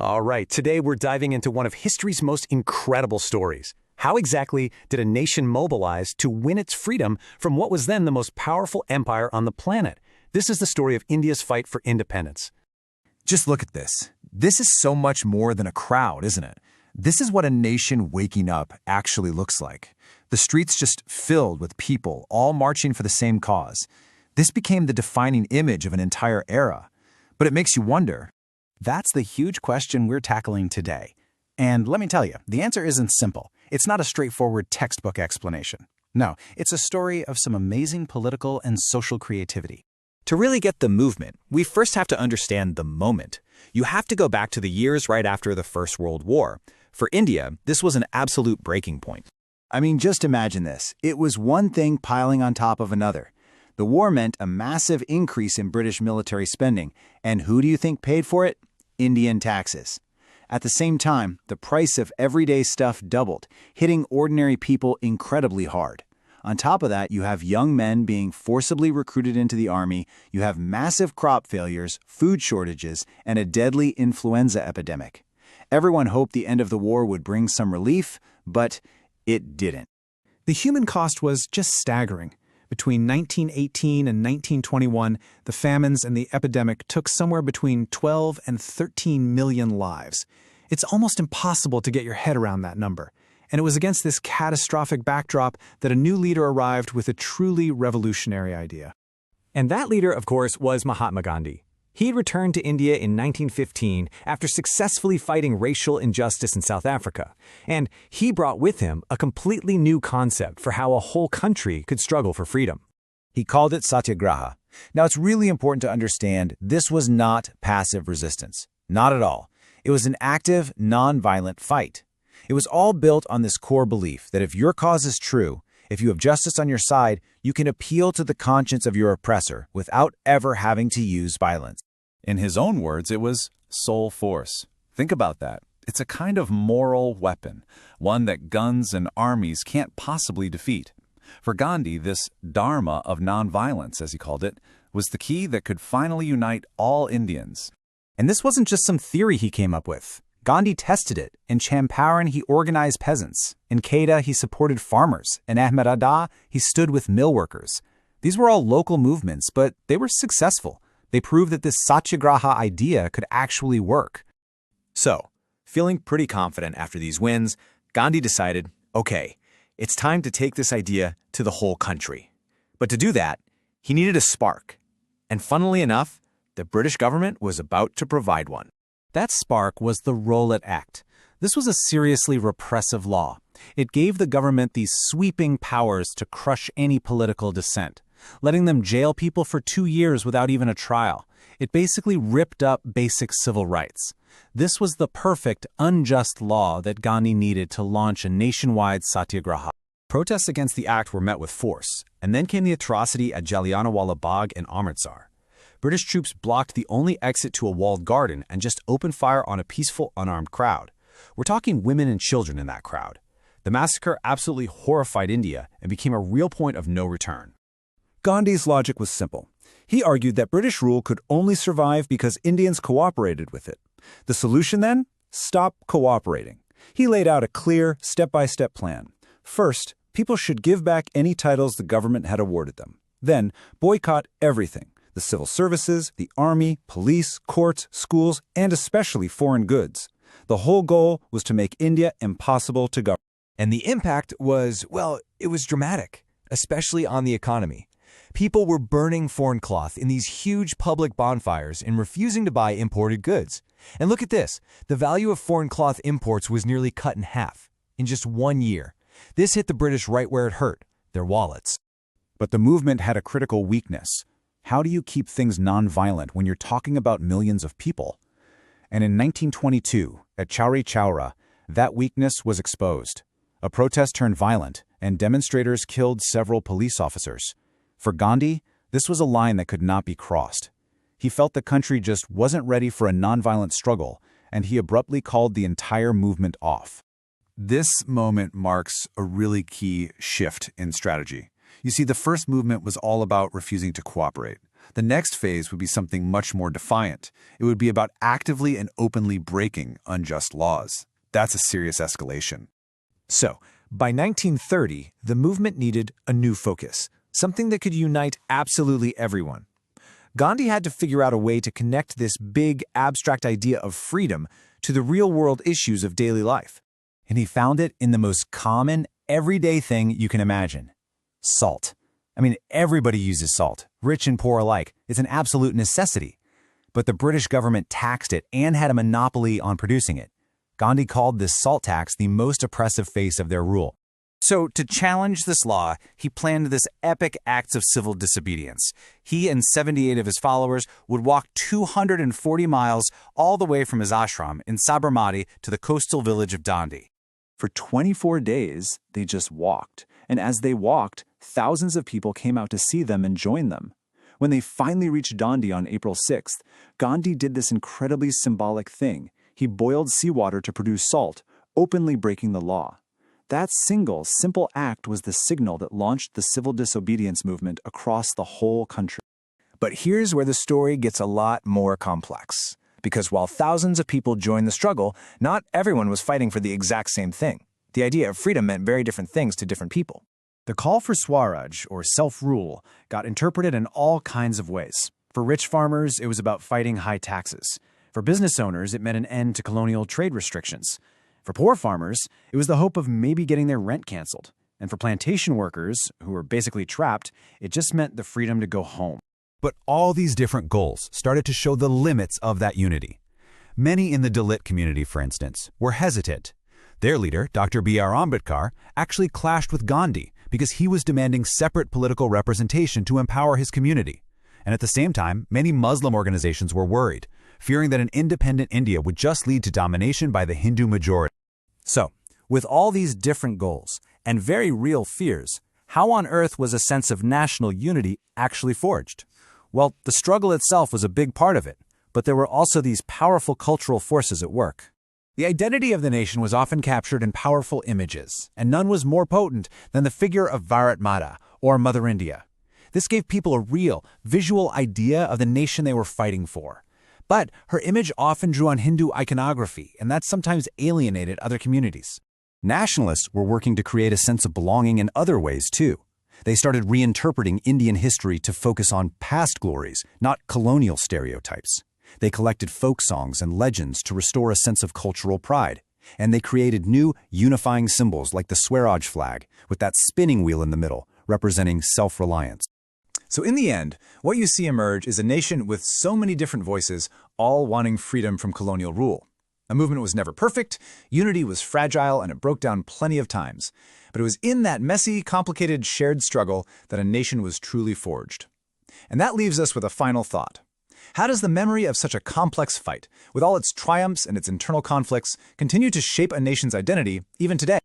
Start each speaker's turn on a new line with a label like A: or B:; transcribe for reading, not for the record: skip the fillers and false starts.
A: All right, today we're diving into one of history's most incredible stories. How exactly did a nation mobilize to win its freedom from what was then the most powerful empire on the planet? This is the story of India's fight for independence.
B: Just look at this. This is so much more than a crowd, isn't it? This is what a nation waking up actually looks like. The streets just filled with people, all marching for the same cause. This became the defining image of an entire era. But it makes you wonder.
C: That's the huge question we're tackling today. And let me tell you, the answer isn't simple. It's not a straightforward textbook explanation. No, it's a story of some amazing political and social creativity.
D: To really get the movement, we first have to understand the moment. You have to go back to the years right after the First World War. For India, this was an absolute breaking point.
E: I mean, just imagine this. It was one thing piling on top of another. The war meant a massive increase in British military spending. And who do you think paid for it? Indian taxes. At the same time, the price of everyday stuff doubled, hitting ordinary people incredibly hard. On top of that, you have young men being forcibly recruited into the army, you have massive crop failures, food shortages, and a deadly influenza epidemic. Everyone hoped the end of the war would bring some relief, but it didn't.
F: The human cost was just staggering. Between 1918 and 1921, the famines and the epidemic took somewhere between 12 and 13 million lives. It's almost impossible to get your head around that number. And it was against this catastrophic backdrop that a new leader arrived with a truly revolutionary idea.
A: And that leader, of course, was Mahatma Gandhi. He'd returned to India in 1915 after successfully fighting racial injustice in South Africa. And he brought with him a completely new concept for how a whole country could struggle for freedom.
B: He called it Satyagraha. Now, it's really important to understand this was not passive resistance. Not at all. It was an active, non-violent fight. It was all built on this core belief that if your cause is true, if you have justice on your side, you can appeal to the conscience of your oppressor without ever having to use violence.
G: In his own words, it was soul force. Think about that. It's a kind of moral weapon, one that guns and armies can't possibly defeat. For Gandhi, this dharma of nonviolence, as he called it, was the key that could finally unite all Indians.
C: And this wasn't just some theory he came up with. Gandhi tested it. In Champaran, he organized peasants. In Kheda, he supported farmers. In Ahmedabad, he stood with mill workers. These were all local movements, but they were successful. They proved that this Satyagraha idea could actually work.
D: So, feeling pretty confident after these wins, Gandhi decided, okay, it's time to take this idea to the whole country. But to do that, he needed a spark. And funnily enough, the British government was about to provide one.
C: That spark was the Rowlatt Act. This was a seriously repressive law. It gave the government these sweeping powers to crush any political dissent, letting them jail people for 2 years without even a trial. It basically ripped up basic civil rights. This was the perfect, unjust law that Gandhi needed to launch a nationwide Satyagraha.
D: Protests against the act were met with force, and then came the atrocity at Jallianwala Bagh in Amritsar. British troops blocked the only exit to a walled garden and just opened fire on a peaceful, unarmed crowd. We're talking women and children in that crowd. The massacre absolutely horrified India and became a real point of no return.
H: Gandhi's logic was simple. He argued that British rule could only survive because Indians cooperated with it. The solution then? Stop cooperating. He laid out a clear, step-by-step plan. First, people should give back any titles the government had awarded them. Then, boycott everything. The civil services, the army, police, courts, schools, and especially foreign goods. The whole goal was to make India impossible to govern.
I: And the impact was, well, it was dramatic, especially on the economy. People were burning foreign cloth in these huge public bonfires and refusing to buy imported goods. And look at this. The value of foreign cloth imports was nearly cut in half in just 1 year. This hit the British right where it hurt, their wallets.
B: But the movement had a critical weakness. How do you keep things nonviolent when you're talking about millions of people? And in 1922, at Chauri Chaura, that weakness was exposed. A protest turned violent, and demonstrators killed several police officers. For Gandhi, this was a line that could not be crossed. He felt the country just wasn't ready for a nonviolent struggle, and he abruptly called the entire movement off.
G: This moment marks a really key shift in strategy. You see, the first movement was all about refusing to cooperate.
B: The next phase would be something much more defiant. It would be about actively and openly breaking unjust laws. That's a serious escalation.
F: So, by 1930, the movement needed a new focus, something that could unite absolutely everyone. Gandhi had to figure out a way to connect this big, abstract idea of freedom to the real-world issues of daily life.
E: And he found it in the most common, everyday thing you can imagine: salt. I mean, everybody uses salt, rich and poor alike. It's an absolute necessity. But the British government taxed it and had a monopoly on producing it. Gandhi called this salt tax the most oppressive face of their rule.
D: So, to challenge this law, he planned this epic act of civil disobedience. He and 78 of his followers would walk 240 miles all the way from his ashram in Sabarmati to the coastal village of Dandi.
B: For 24 days, they just walked. And as they walked, thousands of people came out to see them and join them. When they finally reached Dandi on April 6th, Gandhi did this incredibly symbolic thing. He boiled seawater to produce salt, openly breaking the law. That single, simple act was the signal that launched the civil disobedience movement across the whole country.
F: But here's where the story gets a lot more complex. Because while thousands of people joined the struggle, not everyone was fighting for the exact same thing. The idea of freedom meant very different things to different people.
C: The call for Swaraj, or self-rule, got interpreted in all kinds of ways. For rich farmers, it was about fighting high taxes. For business owners, it meant an end to colonial trade restrictions. For poor farmers, it was the hope of maybe getting their rent canceled. And for plantation workers, who were basically trapped, it just meant the freedom to go home.
G: But all these different goals started to show the limits of that unity. Many in the Dalit community, for instance, were hesitant. Their leader, Dr. B.R. Ambedkar, actually clashed with Gandhi because he was demanding separate political representation to empower his community. And at the same time, many Muslim organizations were worried, fearing that an independent India would just lead to domination by the Hindu majority.
A: So, with all these different goals and very real fears, how on earth was a sense of national unity actually forged? Well, the struggle itself was a big part of it, but there were also these powerful cultural forces at work.
C: The identity of the nation was often captured in powerful images, and none was more potent than the figure of Bharat Mata, or Mother India. This gave people a real, visual idea of the nation they were fighting for. But her image often drew on Hindu iconography, and that sometimes alienated other communities.
E: Nationalists were working to create a sense of belonging in other ways, too. They started reinterpreting Indian history to focus on past glories, not colonial stereotypes. They collected folk songs and legends to restore a sense of cultural pride. And they created new, unifying symbols like the Swaraj flag, with that spinning wheel in the middle, representing self-reliance.
F: So in the end, what you see emerge is a nation with so many different voices, all wanting freedom from colonial rule. A movement was never perfect, unity was fragile, and it broke down plenty of times. But it was in that messy, complicated, shared struggle that a nation was truly forged. And that leaves us with a final thought. How does the memory of such a complex fight, with all its triumphs and its internal conflicts, continue to shape a nation's identity even today?